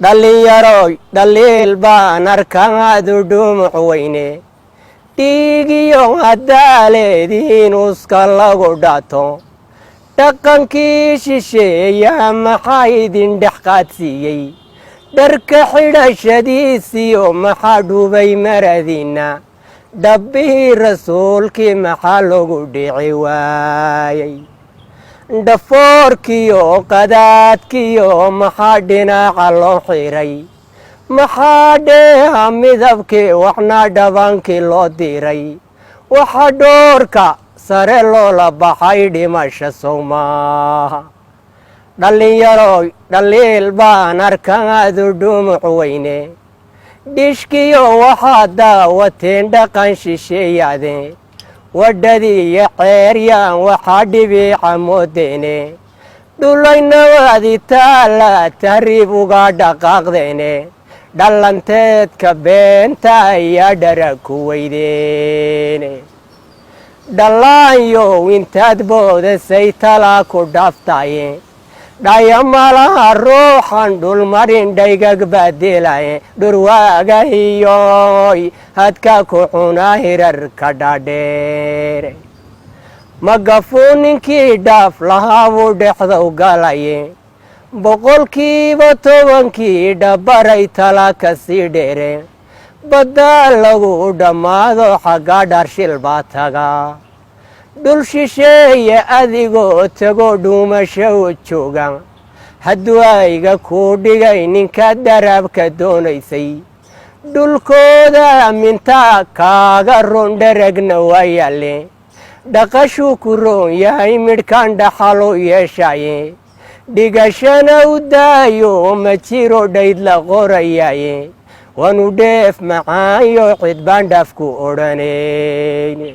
dhallinyaroy dhaliil baan arkaadu dhumuc weyne dhiigiyo hadaaleediin uska lagu dhato dhaqankii shisheeya maxaa idin dhex qaadsiiyey dharka xidhashadiisiyo maxaa dhubay maradiinna dhabbihii rasuulkii maxaa lagu dhici waayey dhafoorkiyo qadaadkiyo maxaa dhinaca loo xiray maxaa dheeha midabkii waxna dhabankii loo diray waxa dhoorka sare loola baxay dhimasha sow maaha dhallinyaroy dhaliil baan arkaadu dhumuc weyne dhishkiyo waxaad daawateen dhaqan shisheeyaade wadhadii iyo ceeryaan waxaa dhibiica moodeene dhulaynawaadi taala tahriib uga dhaqaaqdeene dhallanteedka beenta ayaa dhara ku weydeene dhallaanyow intaad boodasay talaa ku dhaaftaye dhayamalaha ruuxan dhulmarin dhaygag baadilaye dhurwaagahiyoy hadka ku cunaa hirarka dhaadheere magafuu ninkii dhaaf lahaabuu dhexdow galaye boqolkiiba 10 dhabaray tala ka sii dheere baddaa lagu dhammaado xagga dharshil baa tagaa dhul shisheeye adigoo tago dhuumasho u jooga hadduu ayga kuu dhigay ninka daraabka doonaysay dhulkooda mintaa kaaga ron dheragna waa yalle dhaqashuu ku roon yahay midhkan dhaxalu yeeshaye dhigashana u daayo ma jiro dhayd la qorayaye waanu dheef macaayo cid baan dhaafku odhanayne